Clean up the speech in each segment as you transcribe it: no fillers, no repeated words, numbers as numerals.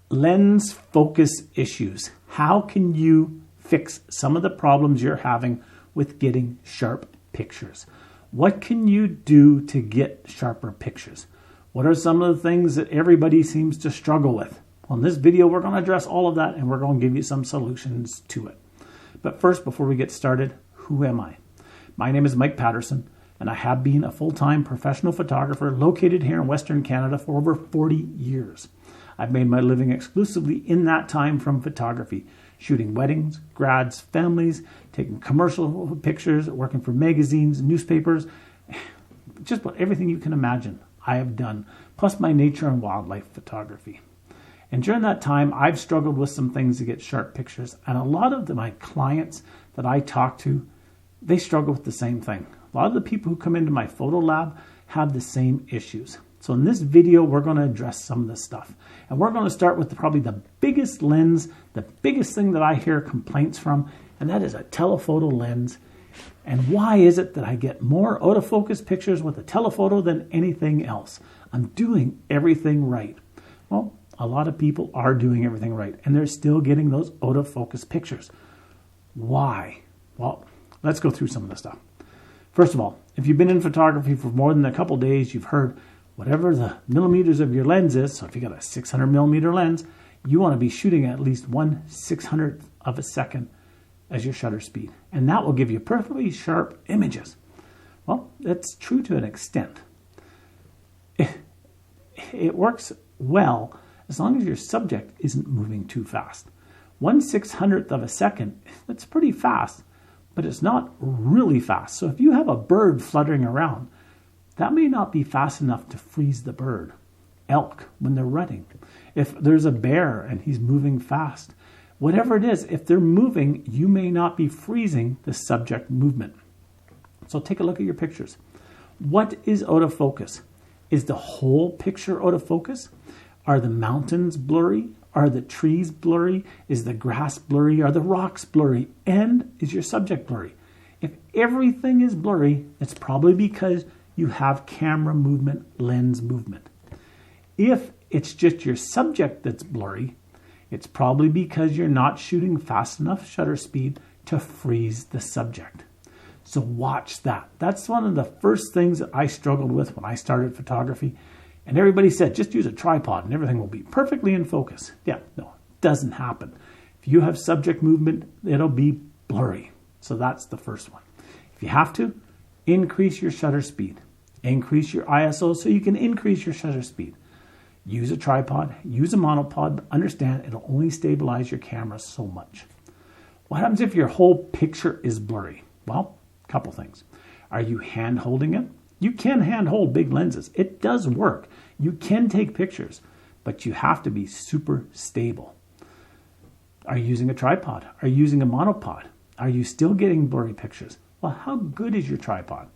Lens focus issues. How can you fix some of the problems you're having with getting sharp pictures? What can you do to get sharper pictures? What are some of the things that everybody seems to struggle with? On this video, we're going to address all of that and we're going to give you some solutions to it. But first, before we get started, who am I? My name is Mike Patterson, and I have been a full-time professional photographer located here in Western Canada for over 40 years. I've made my living exclusively in that time from photography, shooting weddings, grads, families, taking commercial pictures, working for magazines, newspapers, just about everything you can imagine I have done, plus my nature and wildlife photography. And during that time, I've struggled with some things to get sharp pictures, and a lot of my clients that I talk to, they struggle with the same thing. A lot of the people who come into my photo lab have the same issues. So in this video, we're going to address some of this stuff. And we're going to start with probably the biggest lens, the biggest thing that I hear complaints from, and that is a telephoto lens. And why is it that I get more autofocus pictures with a telephoto than anything else? I'm doing everything right. Well, a lot of people are doing everything right, and they're still getting those autofocus pictures. Why? Well, let's go through some of the stuff. First of all, if you've been in photography for more than a couple days, you've heard whatever the millimeters of your lens is. So if you got a 600 millimeter lens, you want to be shooting at least 1/600th of a second as your shutter speed. And that will give you perfectly sharp images. Well, that's true to an extent. It works well as long as your subject isn't moving too fast. 1/600th of a second, that's pretty fast, but it's not really fast. So if you have a bird fluttering around, that may not be fast enough to freeze the bird. Elk, when they're running. If there's a bear and he's moving fast, whatever it is, if they're moving, you may not be freezing the subject movement. So take a look at your pictures. What is autofocus? Is the whole picture autofocus? Are the mountains blurry? Are the trees blurry? Is the grass blurry? Are the rocks blurry? And is your subject blurry? If everything is blurry, it's probably because you have camera movement, lens movement. If it's just your subject that's blurry, it's probably because you're not shooting fast enough shutter speed to freeze the subject. So watch that. That's one of the first things that I struggled with when I started photography. And everybody said, just use a tripod and everything will be perfectly in focus. Yeah, no, it doesn't happen. If you have subject movement, it'll be blurry. So that's the first one. If you have to, increase your shutter speed. Increase your ISO so you can increase your shutter speed. Use a tripod, use a monopod, but understand it'll only stabilize your camera so much. What happens if your whole picture is blurry? Well, a couple things. Are you hand holding it? You can hand hold big lenses. It does work. You can take pictures, but you have to be super stable. Are you using a tripod? Are you using a monopod? Are you still getting blurry pictures? Well, how good is your tripod?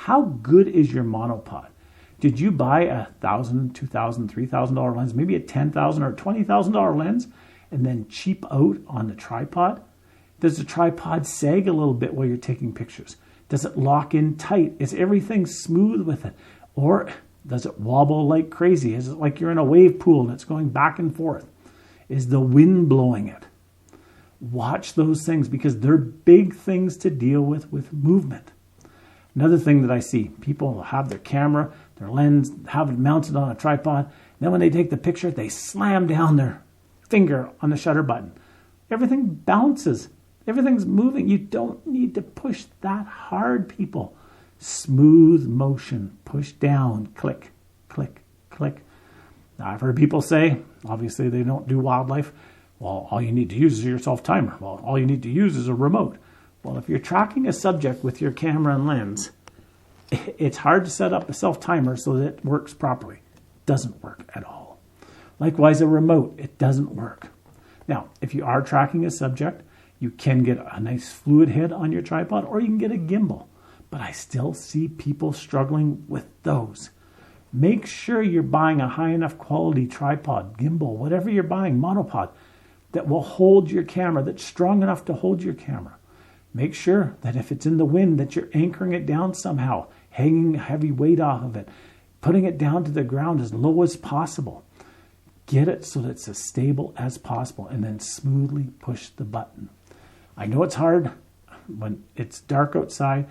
How good is your monopod? Did you buy a $1,000, $2,000, $3,000 lens, maybe a $10,000 or $20,000 lens, and then cheap out on the tripod? Does the tripod sag a little bit while you're taking pictures? Does it lock in tight? Is everything smooth with it? Or does it wobble like crazy? Is it like you're in a wave pool and it's going back and forth? Is the wind blowing it? Watch those things because they're big things to deal with movement. Another thing that I see, people will have their camera, their lens, have it mounted on a tripod. Then when they take the picture, they slam down their finger on the shutter button. Everything bounces. Everything's moving. You don't need to push that hard, people. Smooth motion. Push down. Click, click, click. Now, I've heard people say, obviously they don't do wildlife. Well, all you need to use is your self-timer. Well, all you need to use is a remote. Well, if you're tracking a subject with your camera and lens, it's hard to set up a self-timer so that it works properly. It doesn't work at all. Likewise, a remote, it doesn't work. Now, if you are tracking a subject, you can get a nice fluid head on your tripod or you can get a gimbal. But I still see people struggling with those. Make sure you're buying a high enough quality tripod, gimbal, whatever you're buying, monopod, that will hold your camera, that's strong enough to hold your camera. Make sure that if it's in the wind that you're anchoring it down somehow, hanging heavy weight off of it, putting it down to the ground as low as possible. Get it so that it's as stable as possible and then smoothly push the button. I know it's hard when it's dark outside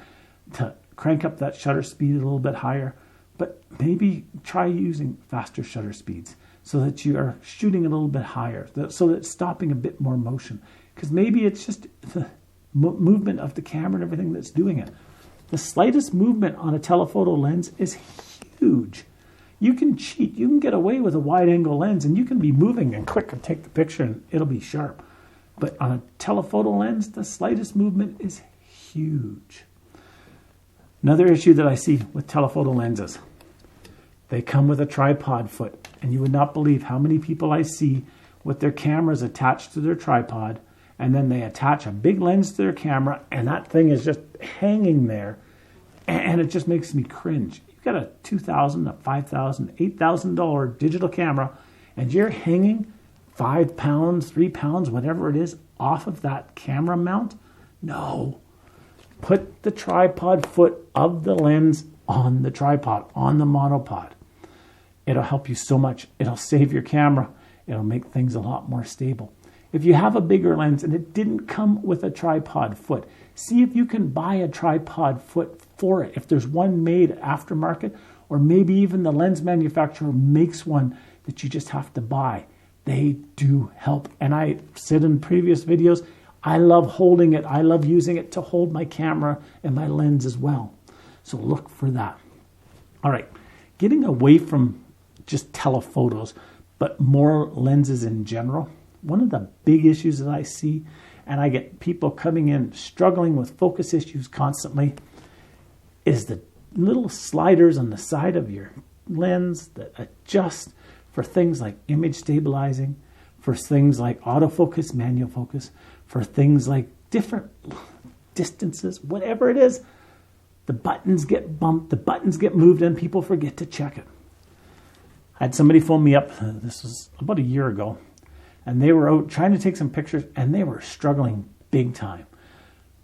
to crank up that shutter speed a little bit higher, but maybe try using faster shutter speeds so that you are shooting a little bit higher, so that it's stopping a bit more motion. Because maybe it's just the movement of the camera and everything that's doing it. The slightest movement on a telephoto lens is huge. You can cheat. You can get away with a wide-angle lens, and you can be moving and quick and take the picture, and it'll be sharp. But on a telephoto lens, the slightest movement is huge. Another issue that I see with telephoto lenses, they come with a tripod foot, and you would not believe how many people I see with their cameras attached to their tripod, and then they attach a big lens to their camera, and that thing is just hanging there, and it just makes me cringe. You've got a $2,000, a $5,000, $8,000 digital camera, and you're hanging 5 pounds, 3 pounds, whatever it is, off of that camera mount? No. Put the tripod foot of the lens on the tripod, on the monopod. It'll help you so much. It'll save your camera. It'll make things a lot more stable. If you have a bigger lens and it didn't come with a tripod foot, see if you can buy a tripod foot for it. If there's one made aftermarket, or maybe even the lens manufacturer makes one that you just have to buy. They do help. And I said in previous videos, I love holding it. I love using it to hold my camera and my lens as well. So look for that. All right, getting away from just telephotos, but more lenses in general. One of the big issues that I see, and I get people coming in struggling with focus issues constantly, is the little sliders on the side of your lens that adjust for things like image stabilizing, for things like autofocus, manual focus, for things like different distances, whatever it is. The buttons get bumped, the buttons get moved, and people forget to check it. I had somebody phone me up, this was about a year ago, and they were out trying to take some pictures, and they were struggling big time.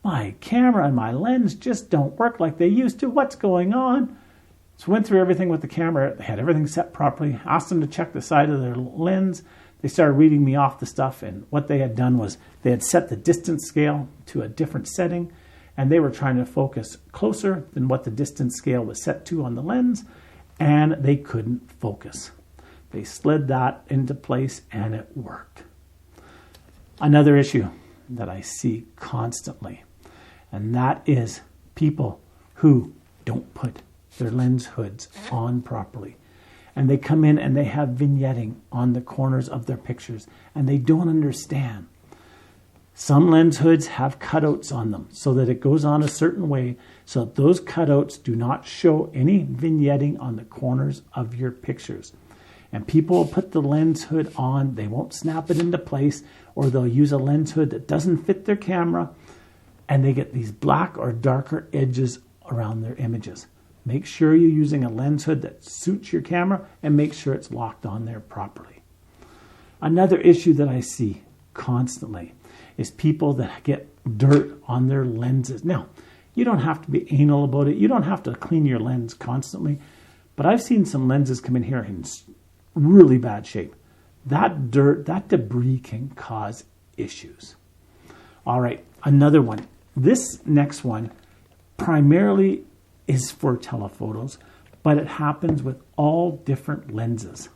My camera and my lens just don't work like they used to. What's going on? So went through everything with the camera. They had everything set properly. Asked them to check the side of their lens. They started reading me off the stuff, and what they had done was they had set the distance scale to a different setting, and they were trying to focus closer than what the distance scale was set to on the lens, and they couldn't focus. They slid that into place, and it worked. Another issue that I see constantly, and that is people who don't put their lens hoods on properly. And they come in and they have vignetting on the corners of their pictures, and they don't understand. Some lens hoods have cutouts on them so that it goes on a certain way, so that those cutouts do not show any vignetting on the corners of your pictures. And people will put the lens hood on, they won't snap it into place, or they'll use a lens hood that doesn't fit their camera, and they get these black or darker edges around their images. Make sure you're using a lens hood that suits your camera, and make sure it's locked on there properly. Another issue that I see constantly is people that get dirt on their lenses. Now, you don't have to be anal about it. You don't have to clean your lens constantly. But I've seen some lenses come in here in really bad shape. That dirt, that debris can cause issues. All right, another one. This next one primarily is for telephotos, but it happens with all different lenses.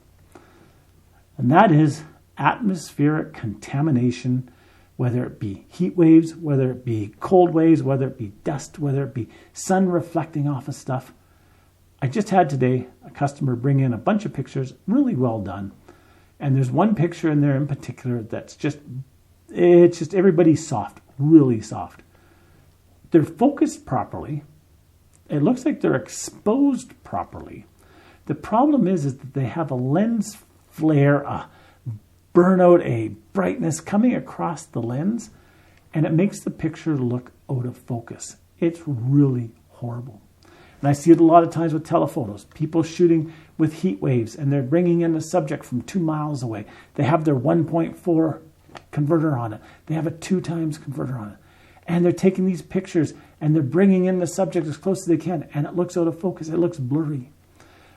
And that is atmospheric contamination, whether it be heat waves, whether it be cold waves, whether it be dust, whether it be sun reflecting off of stuff. I just had today a customer bring in a bunch of pictures, really well done. And there's one picture in there in particular that's just everybody's soft, really soft. They're focused properly. It looks like they're exposed properly. The problem is that they have a lens flare, a burnout, a brightness coming across the lens, and it makes the picture look out of focus. It's really horrible. And I see it a lot of times with telephotos. People shooting with heat waves, and they're bringing in a subject from 2 miles away. They have their 1.4 converter on it. They have a 2 times converter on it. And they're taking these pictures, and they're bringing in the subject as close as they can, and it looks out of focus. It looks blurry.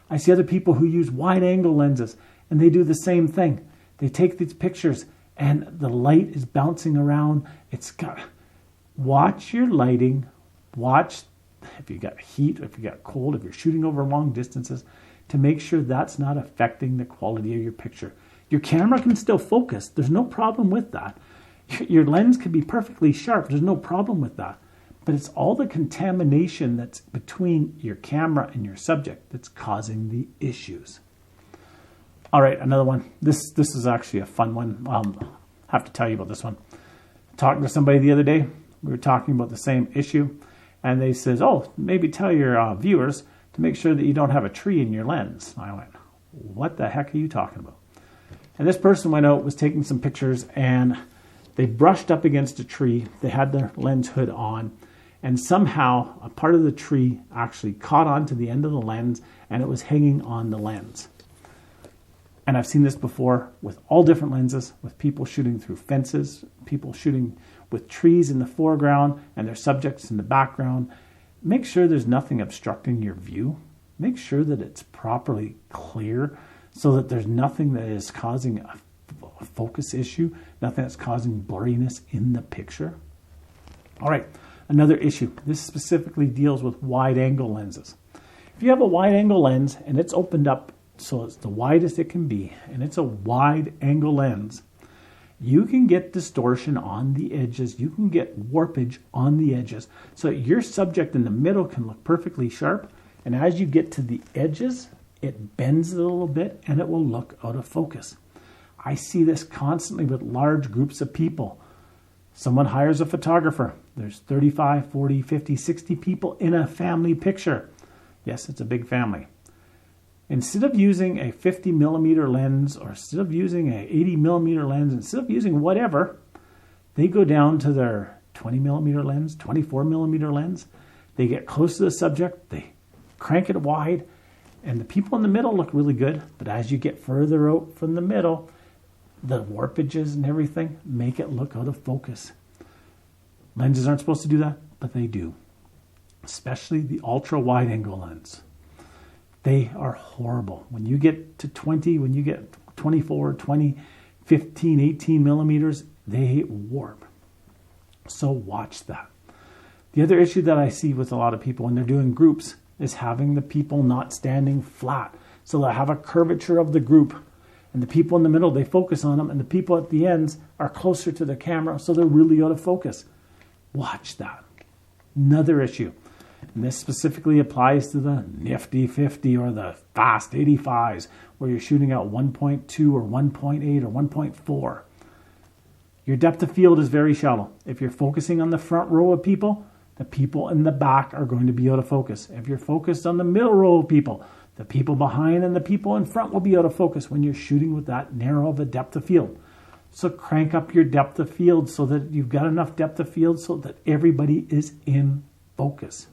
I see other people who use wide-angle lenses, and they do the same thing. They take these pictures and the light is bouncing around. Watch your lighting. Watch if you got heat, if you got cold, if you're shooting over long distances, to make sure that's not affecting the quality of your picture. Your camera can still focus. There's no problem with that. Your lens can be perfectly sharp. There's no problem with that. But it's all the contamination that's between your camera and your subject that's causing the issues. All right, another one. This is actually a fun one. I have to tell you about this one. Talking to somebody the other day, we were talking about the same issue, and they says, "Oh, maybe tell your viewers to make sure that you don't have a tree in your lens." I went, "What the heck are you talking about?" And this person went out, was taking some pictures, and they brushed up against a tree. They had their lens hood on, and somehow a part of the tree actually caught onto the end of the lens, and it was hanging on the lens. And I've seen this before with all different lenses, with people shooting through fences, people shooting with trees in the foreground and their subjects in the background. Make sure there's nothing obstructing your view. Make sure that it's properly clear so that there's nothing that is causing a focus issue, nothing that's causing blurriness in the picture. All right, another issue. This specifically deals with wide angle lenses. If you have a wide angle lens and it's opened up so it's the widest it can be, and it's a wide angle lens, you can get distortion on the edges. You can get warpage on the edges. So your subject in the middle can look perfectly sharp, and as you get to the edges, it bends a little bit and it will look out of focus. I see this constantly with large groups of people. Someone hires a photographer. There's 35, 40, 50, 60 people in a family picture. Yes, it's a big family. Instead of using a 50 millimeter lens, or instead of using an 80 millimeter lens, instead of using whatever, they go down to their 20 millimeter lens, 24 millimeter lens. They get close to the subject, they crank it wide, and the people in the middle look really good. But as you get further out from the middle, the warpages and everything make it look out of focus. Lenses aren't supposed to do that, but they do. Especially the ultra wide angle lens. They are horrible. When you get to 20, when you get 24, 20, 15, 18 millimeters, they warp. So watch that. The other issue that I see with a lot of people when they're doing groups is having the people not standing flat. So they have a curvature of the group, and the people in the middle, they focus on them, and the people at the ends are closer to the camera, so they're really out of focus. Watch that. Another issue. And this specifically applies to the nifty 50 or the fast 85s, where you're shooting at 1.2 or 1.8 or 1.4. Your depth of field is very shallow. If you're focusing on the front row of people, the people in the back are going to be out of focus. If you're focused on the middle row of people, the people behind and the people in front will be out of focus when you're shooting with that narrow of a depth of field. So crank up your depth of field so that you've got enough depth of field so that everybody is in focus.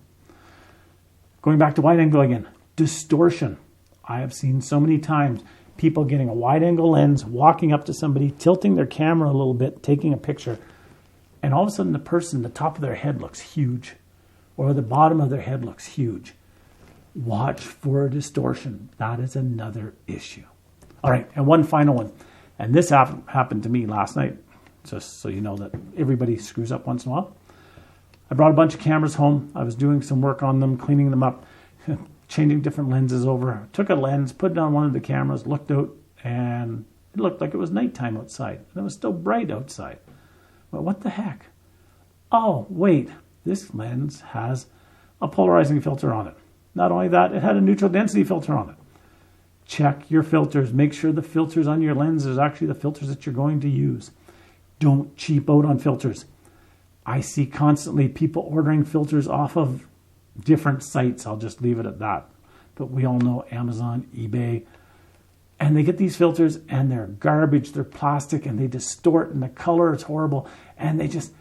Going back to wide angle again, distortion. I have seen so many times people getting a wide angle lens, walking up to somebody, tilting their camera a little bit, taking a picture, and all of a sudden the person, the top of their head looks huge, or the bottom of their head looks huge. Watch for distortion. That is another issue. All right, and one final one. And this happened to me last night, just so you know that everybody screws up once in a while. I brought a bunch of cameras home. I was doing some work on them, cleaning them up, changing different lenses over. Took a lens, put it on one of the cameras, looked out, and it looked like it was nighttime outside. And it was still bright outside. But what the heck? Oh, wait, this lens has a polarizing filter on it. Not only that, it had a neutral density filter on it. Check your filters. Make sure the filters on your lens is actually the filters that you're going to use. Don't cheap out on filters. I see constantly people ordering filters off of different sites. I'll just leave it at that. But we all know Amazon, eBay. And they get these filters and they're garbage. They're plastic and they distort and the color is horrible. And they just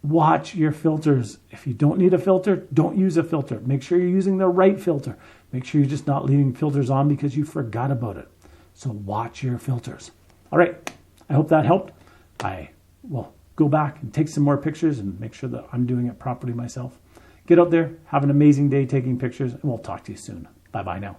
watch your filters. If you don't need a filter, don't use a filter. Make sure you're using the right filter. Make sure you're just not leaving filters on because you forgot about it. So watch your filters. All right. I hope that helped. I will go back and take some more pictures and make sure that I'm doing it properly myself. Get out there, have an amazing day taking pictures, and we'll talk to you soon. Bye-bye now.